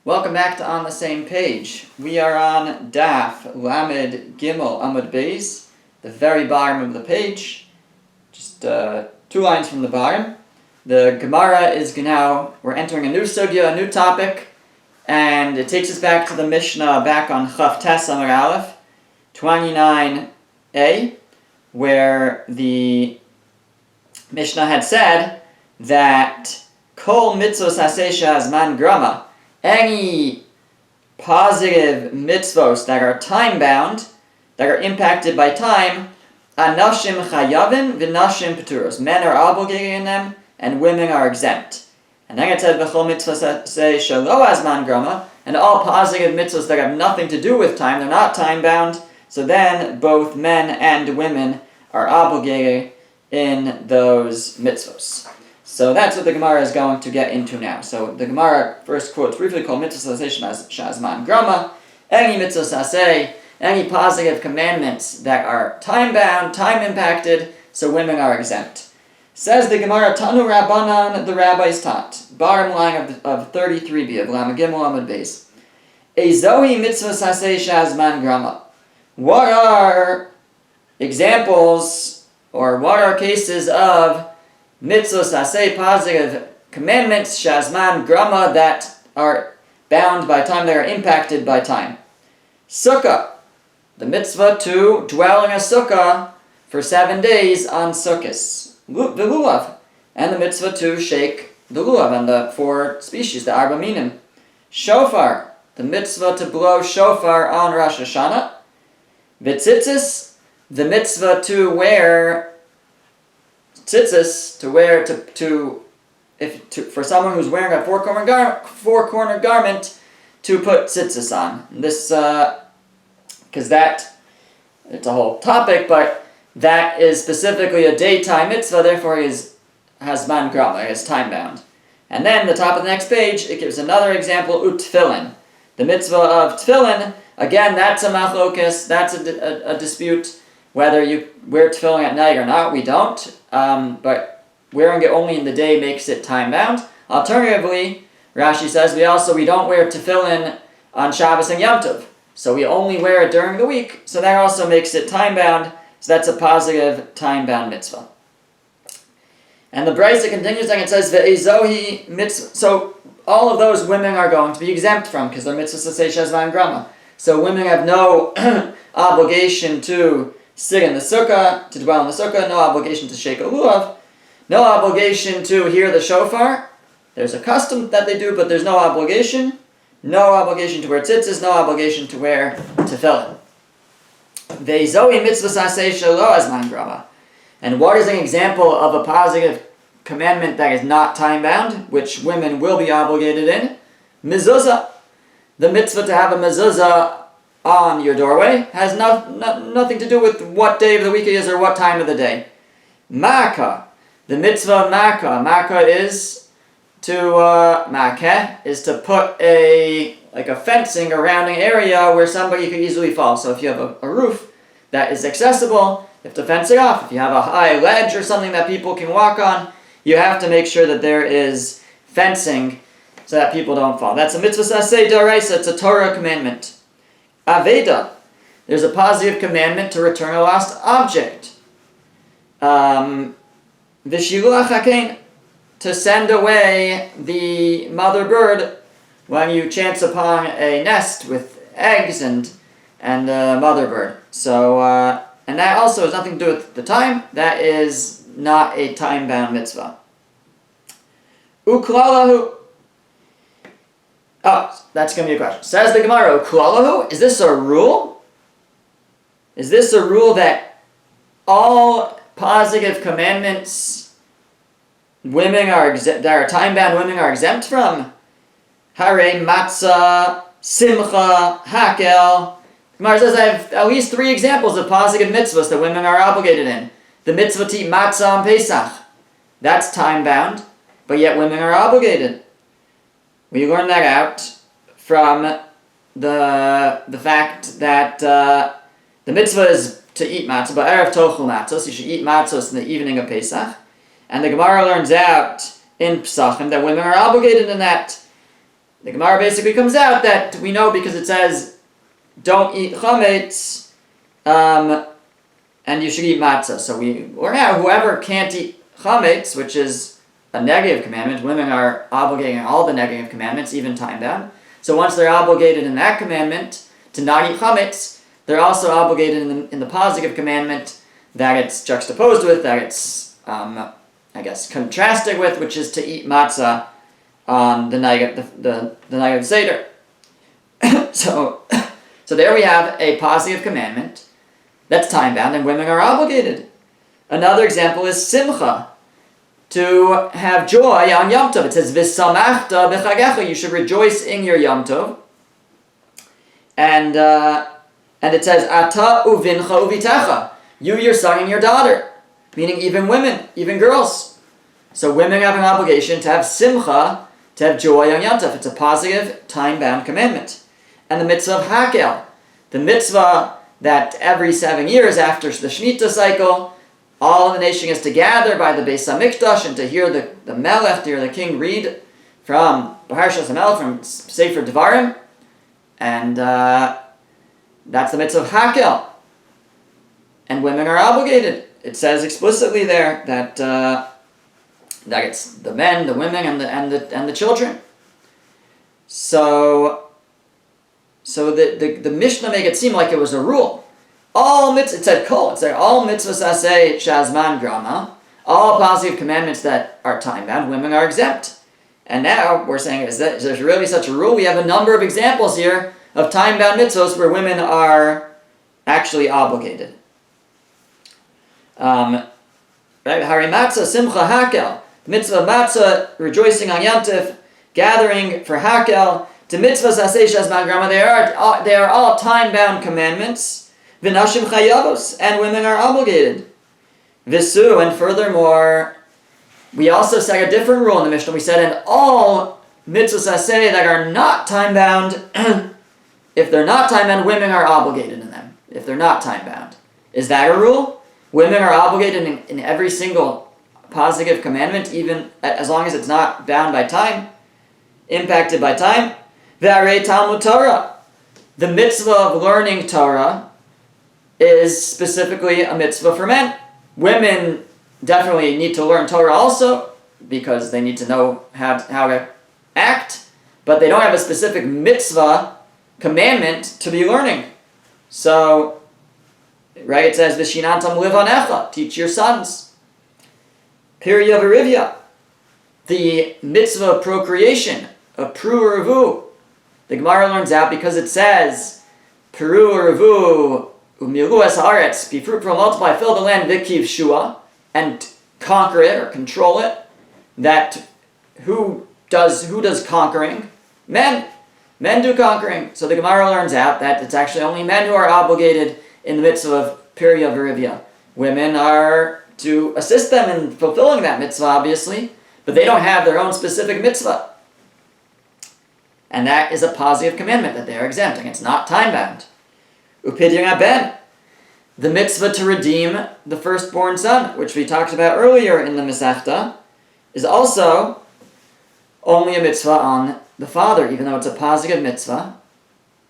Welcome back to On the Same Page. We are on Daf Lamed Gimel Amud Beis, the very bottom of the page, just 2 lines from the bottom. The Gemara is now, we're entering a new sugya, a new topic, and it takes us back to the Mishnah back on Chaf Tes Amar Aleph, 29a, where the Mishnah had said that Kol mitzvos haseh she'azman grama, any positive mitzvos that are time-bound, that are impacted by time, anashim chayavin v'nashim peturos. Men are obligated in them, and women are exempt. And then it said, v'chol mitzvos haseh shelo azman grama, and all positive mitzvos that have nothing to do with time, they're not time-bound, so then both men and women are obligated in those mitzvos. So that's what the Gemara is going to get into now. So the Gemara first quotes briefly called mitzvos haseh shazman grama, any mitzvos haseh, any positive commandments that are time-bound, time-impacted, so women are exempt. Says the Gemara, Tanu Rabbanan, the rabbis taught. Bottom line of 33b, of Lamed Gimel Amud Beis. Ezohi mitzvos haseh shazman grama. What are examples, or what are cases of mitzvos haseh, positive commandments, shazman grama, that are bound by time, that are impacted by time? Sukkah, the mitzvah to dwell in a sukkah for 7 days on Sukkos. The lulav, and the mitzvah to shake the lulav and the 4 species, the arba minim. Shofar, the mitzvah to blow shofar on Rosh Hashanah. Vitzitzis, the mitzvah to wear tzitzis, for someone who's wearing a four-corner garment, to put tzitzis on. This, because it's a whole topic, but that is specifically a daytime mitzvah, therefore has man grama, is time-bound. And then the top of the next page, it gives another example, utfilin. The mitzvah of tefillin, again, that's a machlokes, that's a dispute, whether you wear tefillin at night or not. We don't, but wearing it only in the day makes it time-bound. Alternatively, Rashi says we don't wear tefillin on Shabbos and Yom Tov, so we only wear it during the week, so that also makes it time-bound, so that's a positive time-bound mitzvah. And the Brisa continues and it says, Ve'ezohi mitzvah. So all of those women are going to be exempt from, because they're mitzvahs haseh shazman grama. So women have no obligation to sit in the sukkah, to dwell in the sukkah, no obligation to shake a lulav, no obligation to hear the shofar. There's a custom that they do, but there's no obligation. No obligation to wear tzitzis, no obligation to wear tefillin. Ve'zohi mitzvahs haseh shelo azman grama. And what is an example of a positive commandment that is not time-bound, which women will be obligated in? Mezuzah. The mitzvah to have a mezuzah on your doorway has nothing to do with what day of the week it is or what time of the day. Makah. The mitzvah of makah. Makah is to put a fencing around an area where somebody could easily fall. So if you have a roof that is accessible, you have to fence it off. If you have a high ledge or something that people can walk on, you have to make sure that there is fencing so that people don't fall. That's a mitzvah haseh d'oraisa. It's a Torah commandment. Aveda. There's a positive commandment to return a lost object. V'shiluach hakein. To send away the mother bird when you chance upon a nest with eggs and a mother bird. So, and that also has nothing to do with the time. That is not a time-bound mitzvah. Uklalahu. Oh, that's going to be a question. Says the Gemara, Uklalahu, is this a rule? Is this a rule that all positive commandments that are time-bound women are exempt from? Hare, matzah, simcha, hakel. Gemara says I have at least 3 examples of positive mitzvahs that women are obligated in. The mitzvah to eat matzah on Pesach. That's time-bound, but yet women are obligated. We learn that out from the fact that the mitzvah is to eat matzah, but erev tochel matzah, so you should eat matzahs in the evening of Pesach. And the Gemara learns out in Pesachim that women are obligated in that. the Gemara basically comes out that we know because it says, don't eat chametz, and you should eat matzah. So we learn out whoever can't eat chametz, which is a negative commandment. Women are obligated in all the negative commandments, even time-bound. So once they're obligated in that commandment to not eat chametz, they're also obligated in the positive commandment that it's juxtaposed with, that it's, contrasted with, which is to eat matzah on the night of the night of Seder. So there we have a positive commandment that's time-bound, and women are obligated. Another example is simcha, to have joy on Yom Tov. It says, V'samachta b'chagecha, you should rejoice in your Yom Tov. And it says, Ata uvincha uvitecha, you, your son, and your daughter. Meaning even women, even girls. So women have an obligation to have simcha, to have joy on Yom Tov. It's a positive, time-bound commandment. And the mitzvah of hakel, the mitzvah that every 7 years after the Shemitah cycle, all the nation is to gather by the Beis HaMikdash and to hear the Melech, to hear the king read from Parshat HaMelech, from Sefer Devarim. And that's the mitzvah of hakel. And women are obligated. It says explicitly there that it's the men, the women, and the children. So the Mishnah make it seem like it was a rule. All mitzvahs, it said all mitzvahs aseh shazman grama, all positive commandments that are time-bound, women are exempt. And now we're saying, is there really such a rule? We have a number of examples here of time-bound mitzvahs where women are actually obligated. Hari matzah simcha hakel, mitzvah matzah, rejoicing on Yom Tov, gathering for hakel. To mitzvahs aseh shazman grama, they are all time-bound commandments. V'nashim chayavos, and women are obligated. V'su, and furthermore, we also said a different rule in the Mishnah. We said, and all mitzvahs aseh that are not time-bound, if they're not time-bound, women are obligated in them. If they're not time-bound. Is that a rule? Women are obligated in every single positive commandment, even as long as it's not bound by time, impacted by time. V'arei Talmud Torah, the mitzvah of learning Torah, is specifically a mitzvah for men. Women definitely need to learn Torah also, because they need to know how to act, but they don't have a specific mitzvah commandment to be learning. So, right, it says, V'shinantam livanecha, teach your sons. Pirya v'rivya, the mitzvah of procreation, of pru revu. The Gemara learns out because it says, Pru revu, Umilu es haaretz, be fruitful, multiply, fill the land, vikiv shua, and conquer it or control it. That who does conquering? Men. Men do conquering. So the Gemara learns out that it's actually only men who are obligated in the mitzvah of Pirya V'Rivya. Women are to assist them in fulfilling that mitzvah, obviously, but they don't have their own specific mitzvah. And that is a positive commandment that they are exempt, and it's not time-bound. Upidyon haben, the mitzvah to redeem the firstborn son, which we talked about earlier in the Masechta, is also only a mitzvah on the father, even though it's a positive mitzvah,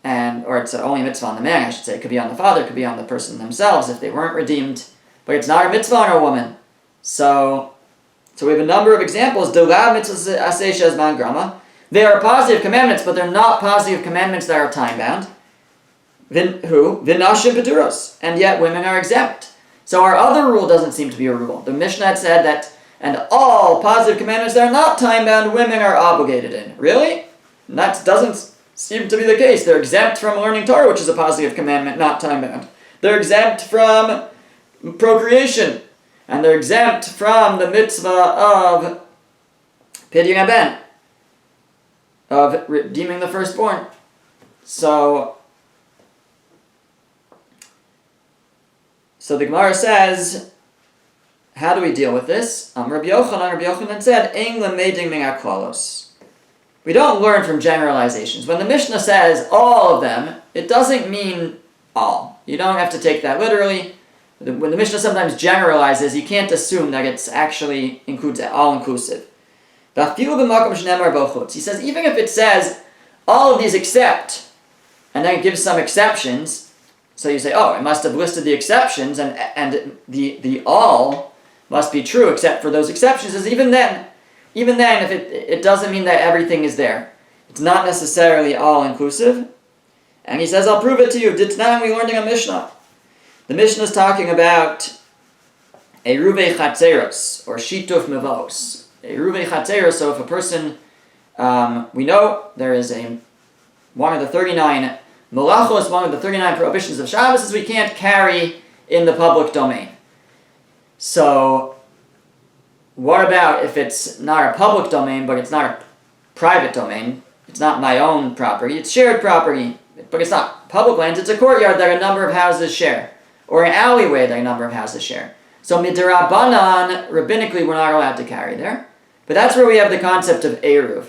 or it's only a mitzvah on the man, I should say. It could be on the father, it could be on the person themselves if they weren't redeemed, but it's not a mitzvah on a woman. So we have a number of examples. Dolav mitzvah aseh shazman grama. They are positive commandments, but they're not positive commandments that are time-bound. V'nashim peturos, and yet women are exempt. So our other rule doesn't seem to be a rule. The Mishnah had said that, and all positive commandments that are not time-bound, women are obligated in. Really? And that doesn't seem to be the case. They're exempt from learning Torah, which is a positive commandment, not time-bound. They're exempt from procreation, and they're exempt from the mitzvah of pidyon haben, of redeeming the firstborn. So the Gemara says, how do we deal with this? Rabbi Yochanan said, Ein lemeding min haklalos. We don't learn from generalizations. When the Mishnah says all of them, it doesn't mean all. You don't have to take that literally. When the Mishnah sometimes generalizes, you can't assume that it's actually includes all-inclusive. He says, even if it says all of these except, and then it gives some exceptions, so you say, oh, it must have listed the exceptions, and the all must be true except for those exceptions. Is even then, if it doesn't mean that everything is there. It's not necessarily all-inclusive. And he says, I'll prove it to you. Ditnan, we learned in a Mishnah. The Mishnah is talking about Eruvei Chatzeros, or Shituf Mevos. Eruvei Chatzeros, so if a person, we know there is one of the 39 Malachos, one of the 39 prohibitions of Shabbos is we can't carry in the public domain. So, what about if it's not a public domain, but it's not a private domain? It's not my own property, it's shared property, but it's not public lands, it's a courtyard that a number of houses share, or an alleyway that a number of houses share. So midirabanan, rabbinically, we're not allowed to carry there. But that's where we have the concept of eruv.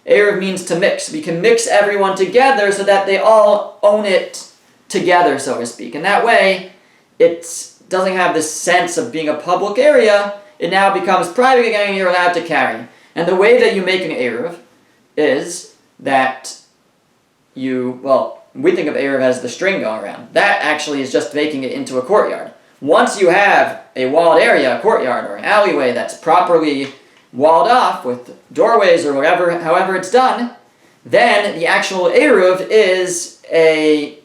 Eruv means to mix. We can mix everyone together so that they all own it together, so to speak. And that way, it doesn't have this sense of being a public area. It now becomes private again and you're allowed to carry. And the way that you make an eruv is that we think of eruv as the string going around. That actually is just making it into a courtyard. Once you have a walled area, a courtyard or an alleyway that's properly walled off with doorways or whatever, however it's done, then the actual eruv is a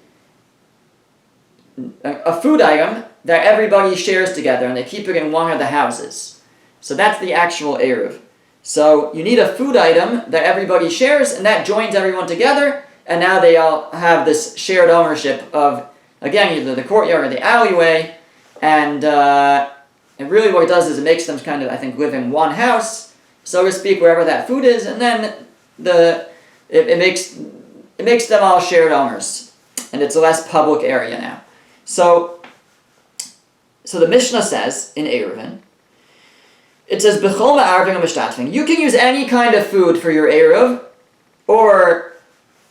food item that everybody shares together and they keep it in one of the houses. So that's the actual eruv. So you need a food item that everybody shares and that joins everyone together, and now they all have this shared ownership of, again, either the courtyard or the alleyway, and really what it does is it makes them kind of, I think, live in one house, so to speak, wherever that food is, and then it makes them all shared owners, and it's a less public area now. So the Mishnah says in Eruvin, it says, B'chol ma'arvin u'mishtatfin. You can use any kind of food for your eruv, or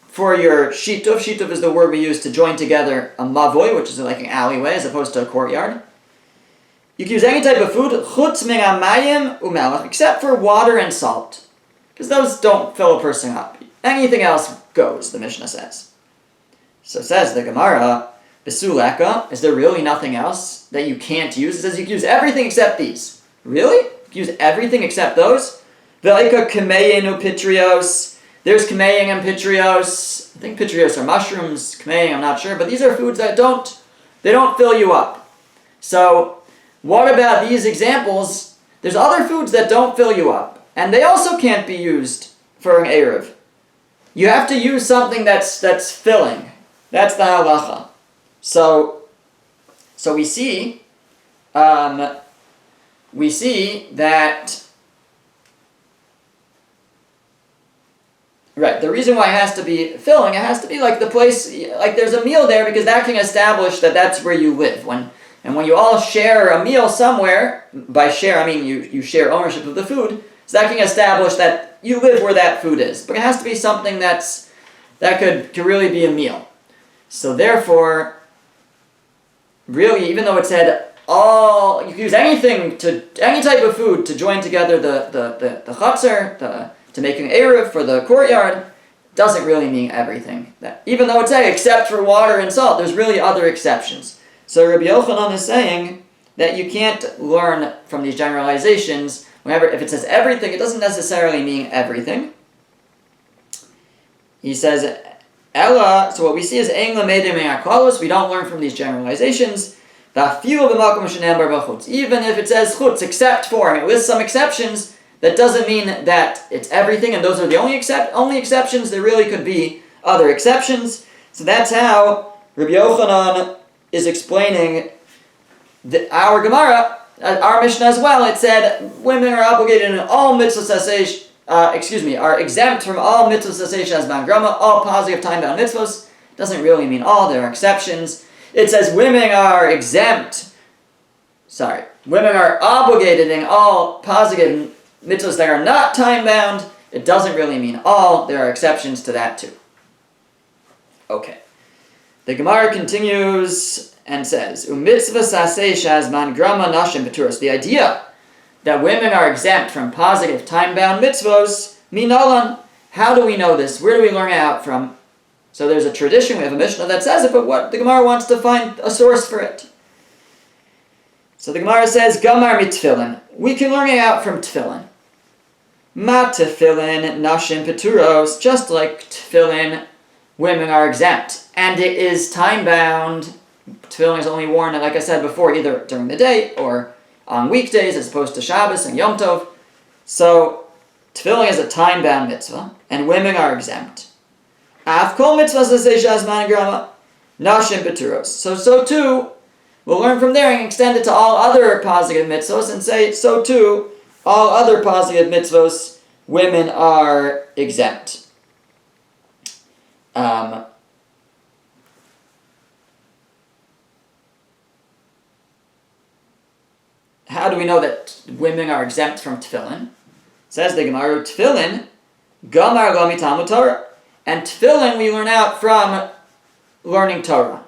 for your shituf. Shituf is the word we use to join together a mavoi, which is like an alleyway, as opposed to a courtyard. You can use any type of food, chutz min hamayim u'melech, except for water and salt, because those don't fill a person up. Anything else goes, the Mishnah says. So says the Gemara, Besuleka, is there really nothing else that you can't use? It says you can use everything except these. Really? Use everything except those? Ve'ika kameyin u'pitrios. There's kameyin and pitrios. I think pitrios are mushrooms. Kameyin, I'm not sure. But these are foods that don't fill you up. So, what about these examples? There's other foods that don't fill you up. And they also can't be used for an eruv. You have to use something that's filling. That's the halacha. So we see that, right, the reason why it has to be filling, it has to be like the place, like there's a meal there, because that can establish that that's where you live. When you all share a meal somewhere, by share I mean you share ownership of the food, so that can establish that you live where that food is. But it has to be something that could really be a meal. So therefore, really, even though it said you can use any type of food to join together the chutzner, to make an eruv for the courtyard, doesn't really mean everything. Even though it said except for water and salt, there's really other exceptions. So Rabbi Yochanan is saying that you can't learn from these generalizations. If it says everything, it doesn't necessarily mean everything. He says, Ella, so what we see is Ein lamedei min haklalos, we don't learn from these generalizations. Even if it says chutz, except for, and it lists some exceptions, that doesn't mean that it's everything, and those are the only exceptions. There really could be other exceptions. So that's how Rabbi Yochanan is explaining our Gemara, our Mishnah as well. It said women are obligated in all mitzvahs are exempt from all mitzvahs as bangrama, all positive time-bound mitzvahs. Doesn't really mean all, there are exceptions. It says women are obligated in all positive mitzvahs that are not time-bound. It doesn't really mean all, there are exceptions to that too. Okay. The Gemara continues and says, the idea that women are exempt from positive time-bound mitzvos, minalan. How do we know this? Where do we learn it out from? So there's a tradition, we have a Mishnah that says it, but what the Gemara wants to find a source for it. So the Gemara says, Gamar mitfilin. We can learn it out from tefillin. Ma tefillin nashim peturos, just like tefillin, women are exempt. And it is time-bound. Tefillin is only worn, like I said before, either during the day or on weekdays as opposed to Shabbos and Yom Tov. So tefillin is a time-bound mitzvah, and women are exempt. Af kol mitzvahs l'seisha azman grama, nashim peturos. So too, we'll learn from there and extend it to all other positive mitzvahs and say, so too, all other positive mitzvahs, women are exempt. How do we know that women are exempt from tefillin? Says the Gemara, tefillin, gamar lo mitalmud Torah. And tefillin we learn out from learning Torah,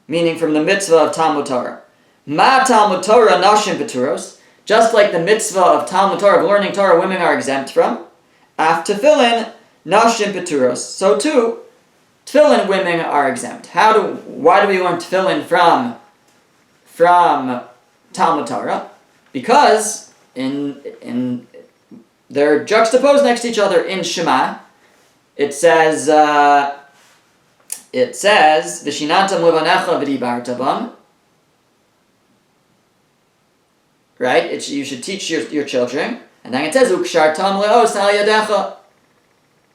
meaning from the mitzvah of Talmud Torah. Ma Talmud Torah nashim peturos, just like the mitzvah of Talmud Torah, of learning Torah, women are exempt from. Af tefillin nashim peturos. So too, tefillin women are exempt. Why do we learn tefillin from Talmud Torah? Because they're juxtaposed next to each other in Shema. It says, V'shinantam levanecha v'dibarta bam. Right? You should teach your children. And then it says, Ukshartam le'os al yadecha.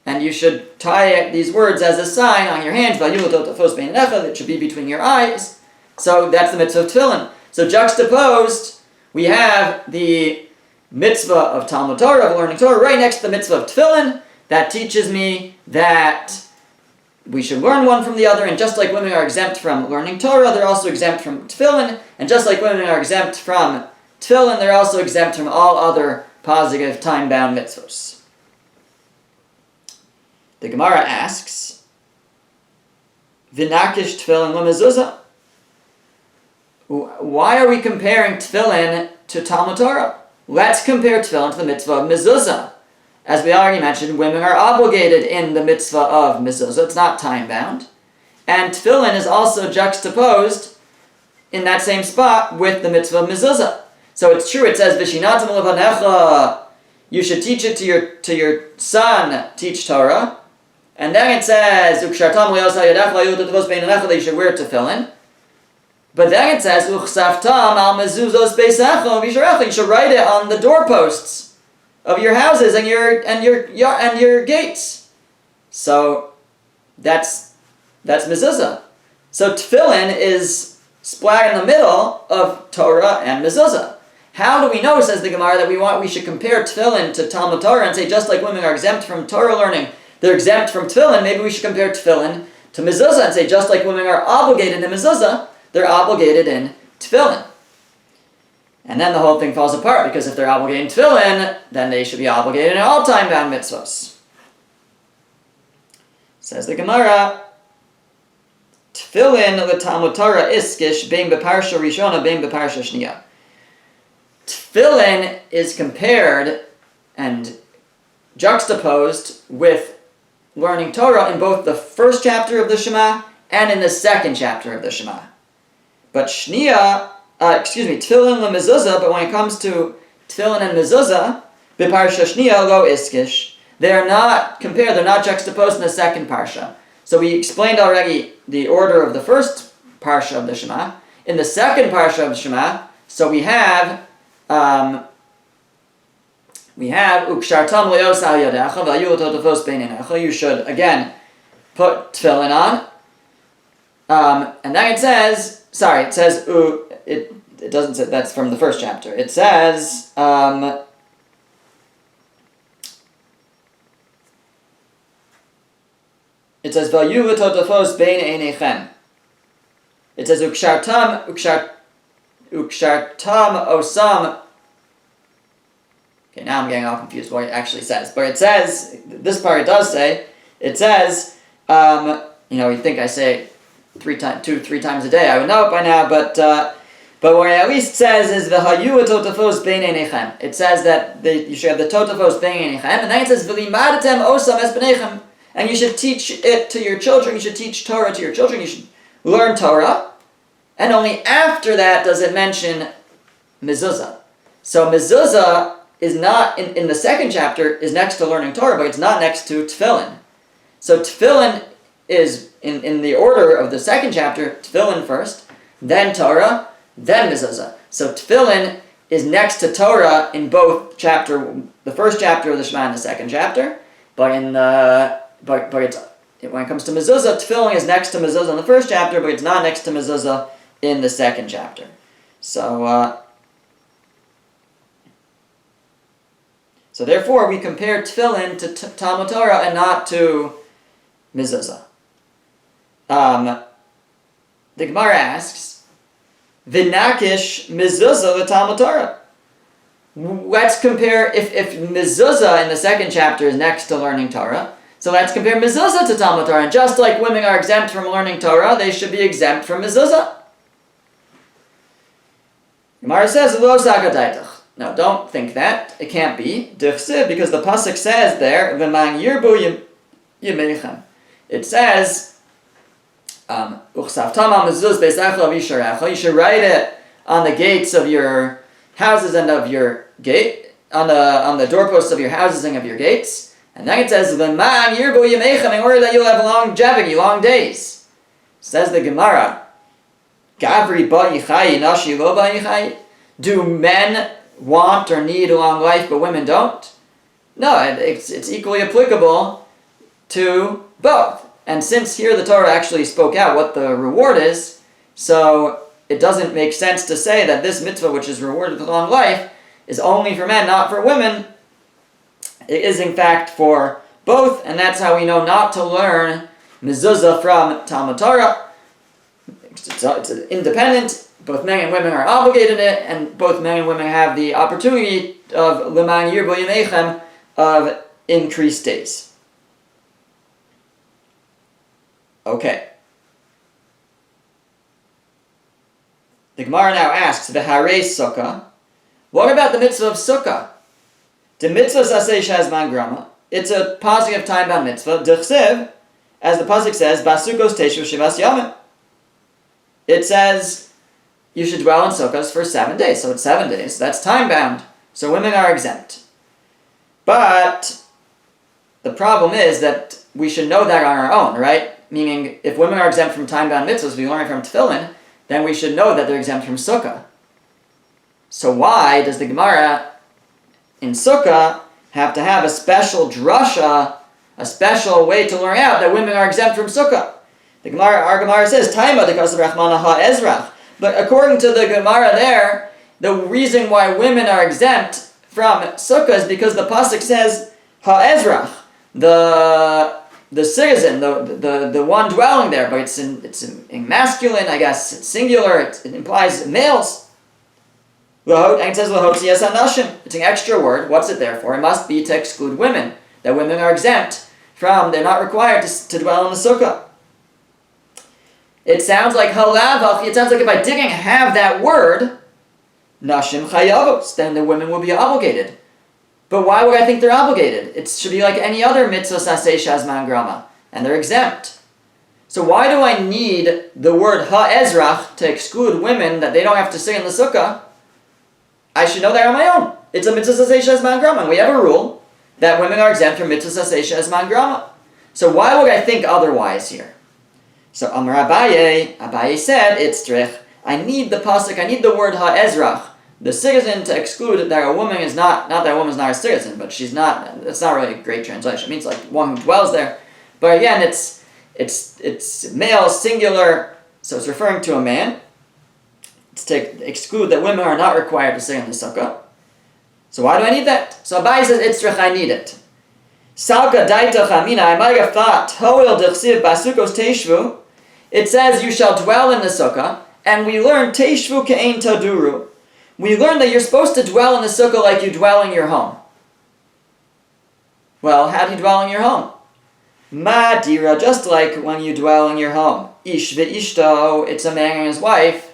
And you should tie these words as a sign on your hands, that should be between your eyes. So that's the mitzvah of tefillin. So juxtaposed, we have the mitzvah of Talmud Torah, of learning Torah, right next to the mitzvah of tefillin. That teaches me that we should learn one from the other, and just like women are exempt from learning Torah, they're also exempt from tefillin, and just like women are exempt from tefillin, they're also exempt from all other positive time-bound mitzvahs. The Gemara asks, V'nakish tefillin l'mezuzah. Why are we comparing tefillin to Talmud Torah? Let's compare tefillin to the mitzvah of mezuzah. As we already mentioned, women are obligated in the mitzvah of mezuzah. It's not time-bound. And tefillin is also juxtaposed in that same spot with the mitzvah of mezuzah. So it's true, it says, V'shinatam levanecha, you should teach it to your son, teach Torah. And then it says, Ukshartam le'os ha'yadecha v'yudot beinenecha, that you should wear tefillin. But then it says, Uchsaftam al mezuzos beisecha v'yisharecha, you should write it on the doorposts of your houses and your gates. So that's mezuzah. So tefillin is splat in the middle of Torah and mezuzah. How do we know, says the Gemara, that we should compare tefillin to Talmud Torah and say just like women are exempt from Torah learning, they're exempt from tefillin, maybe we should compare tefillin to mezuzah and say just like women are obligated in mezuzah, they're obligated in tefillin. And then the whole thing falls apart, because if they're obligated in tefillin, then they should be obligated in all time-bound mitzvahs. Says the Gemara, Tefillin l'Talmud Torah iskish bein beparsha rishona bein beparsha shniya. Tefillin is compared and juxtaposed with learning Torah in both the first chapter of the Shema and in the second chapter of the Shema. But tefillin l'mezuzah, but when it comes to tefillin and mezuzah, beparsha shniya lo iskish, they're not compared, they're not juxtaposed in the second parsha. So we explained already the order of the first parsha of the Shema. In the second parsha of the Shema, so we have ukshartam le'os al yadecha v'ayu ototofos beinenecha. You should again put tefillin on, and then it says it doesn't say, that's from the first chapter. It says v'ayu ototofos beineinechem. It says ukshartam osam. Okay, now I'm getting all confused what it actually says. But it says, this part it does say, it says, you'd think I say 3 times a day, I would know it by now, but But what it at least says is v'hayu totafos bein einechem. It says that you should have the totafos bein einechem, and then it says v'limadatem osam es b'nechem, and you should teach it to your children. You should teach Torah to your children. You should learn Torah, and only after that does it mention mezuzah. So mezuzah is not in the second chapter is next to learning Torah, but it's not next to tefillin. So tefillin is in the order of the second chapter. Tefillin first, then Torah, then mezuzah. So tefillin is next to Torah in both the first chapter of the Shema and the second chapter, but when it comes to mezuzah, tefillin is next to mezuzah in the first chapter, but it's not next to mezuzah in the second chapter. So therefore, we compare tefillin to Talmud Torah and not to mezuzah. The Gemara asks, "V'nakish mezuzah l'Talmud Torah." Let's compare if mezuzah in the second chapter is next to learning Torah. So let's compare mezuzah to Talmud Torah. And just like women are exempt from learning Torah, they should be exempt from mezuzah. Gemara says, "Lo zakadaitach." No, don't think that. It can't be. D'chsiv, because the pasuk says there, "V'man yirbu yimeichem." It says, "Uchsaftam al mezuz beisachla v'yisharecha." You should write it on the gates of your houses and of your gate, on the doorposts of your houses and of your gates. And then it says, "V'man yirbu yimeichem," in order that you'll have longevity, long days. Says the Gemara, "Gavri ba yichai, nashi lo ba yichai." Do men want or need a long life, but women don't? No, it's equally applicable to both. And since here the Torah actually spoke out what the reward is, so it doesn't make sense to say that this mitzvah, which is rewarded with a long life, is only for men, not for women. It is in fact for both, and that's how we know not to learn mezuzah from Talmud Torah. It's independent. Both men and women are obligated it, and both men and women have the opportunity of leman yirbu yimeichem, of increased days. Okay. The Gemara now asks, "V'harei sukkah." What about the mitzvah of sukkah? The mitzvah saseh shazman grama. It's a positive time-bound mitzvah. D'chsiv, as the pasuk says, "Basukos teshu shivas yamim." It says you should dwell in sukkahs for 7 days. So it's 7 days. That's time-bound. So women are exempt. But the problem is that we should know that on our own, right? Meaning, if women are exempt from time-bound mitzvahs, we learn it from tefillin, then we should know that they're exempt from sukkah. So why does the Gemara in sukkah have to have a special drasha, a special way to learn out that women are exempt from sukkah? Our Gemara says, "Taima dekasav rachmana ha-ezrach." But according to the Gemara there, the reason why women are exempt from sukkah is because the pasuk says ha-ezrach, the citizen, the one dwelling there, but it's in masculine, I guess it's singular. It implies males. And it says lahotzi es hanashim. It's an extra word. What's it there for? It must be to exclude women. That women are exempt from. They're not required to dwell in the sukkah. It sounds like halavach. It sounds like if I didn't have that word, nashim chayavos, then the women will be obligated. But why would I think they're obligated? It should be like any other mitzvah saseh shazman grama, and they're exempt. So why do I need the word ha'ezrach to exclude women that they don't have to say in the sukkah? I should know that on my own. It's a mitzvah saseh shazman grama, and we have a rule that women are exempt from mitzvah saseh shazman grama. So why would I think otherwise here? So Amar Abaye said, it's trich. I need the pasuk, I need the word ha'ezrach, the citizen, to exclude that a woman is not that a woman's not a citizen, but she's not, it's not really a great translation. It means like one who dwells there. But again, it's male, singular, so it's referring to a man. It's to exclude that women are not required to stay in the sukkah. So why do I need that? So Abaye says, it's trich, I need it. Salka daita chamina, I might have thought, hoil d'chsiv basukos teishvu. It says you shall dwell in the sukkah, and we learn teishvu ke'ein taduru. We learn that you're supposed to dwell in the sukkah like you dwell in your home. Well, how do you dwell in your home? Ma dira, just like when you dwell in your home. Ish ve'ishto, it's a man and his wife.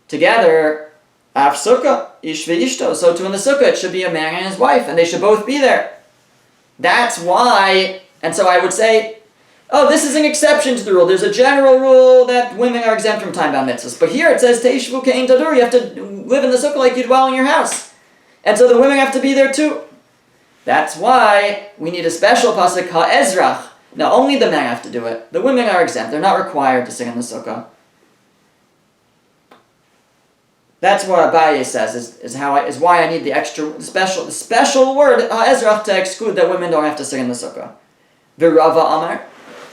together, af sukkah, ish ve'ishto. So too in the sukkah, it should be a man and his wife, and they should both be there. That's why, and so I would say, oh, this is an exception to the rule. There's a general rule that women are exempt from time-bound mitzvahs. But here it says, Teishvu kein tadur, you have to live in the sukkah like you dwell in your house. And so the women have to be there too. That's why we need a special pasuk, ha'ezrach. Now, only the men have to do it. The women are exempt. They're not required to sing in the sukkah. That's what Abaye says, is why I need the special word, ha'ezrach, to exclude that women don't have to sing in the sukkah. V'Rava Amar,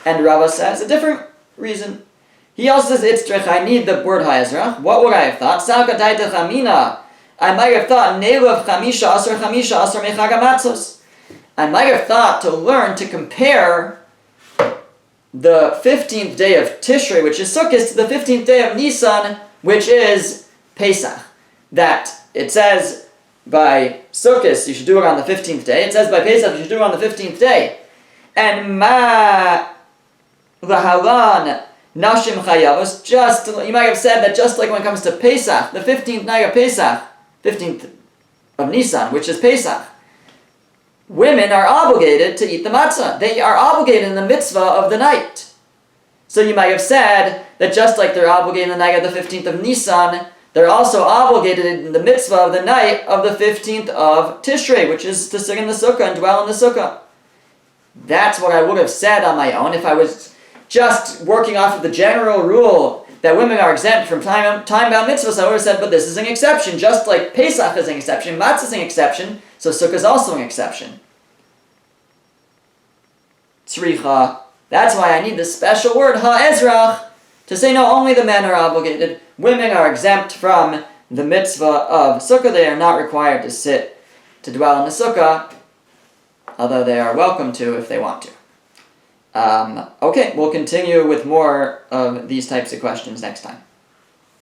and Rava says a different reason. He also says, Itztrich, I need the word ha'ezrach. What would I have thought? Salka taita chamina. I might have thought, Neilav chamisha asar mechagamatzos. I might have thought to learn to compare the 15th day of Tishrei, which is Sukkot, to the 15th day of Nisan, which is Pesach. That it says by Sukkot you should do it on the 15th day. It says by Pesach you should do it on the 15th day. And ma lahalan nashim chayavos, you might have said that just like when it comes to Pesach, the 15th night of Pesach, 15th of Nisan, which is Pesach, women are obligated to eat the matzah. They are obligated in the mitzvah of the night. So you might have said that just like they're obligated in the night of the 15th of Nisan, they're also obligated in the mitzvah of the night of the 15th of Tishrei, which is to sing in the sukkah and dwell in the sukkah. That's what I would have said on my own if I was just working off of the general rule that women are exempt from time-bound mitzvahs. I would have said, but this is an exception. Just like Pesach is an exception, Matzah is an exception, so Sukkah is also an exception. Tzricha. That's why I need this special word, ha'ezrach, to say no, only the men are obligated. Women are exempt from the mitzvah of Sukkah. They are not required to dwell in the Sukkah, although they are welcome to if they want to. Okay, we'll continue with more of these types of questions next time.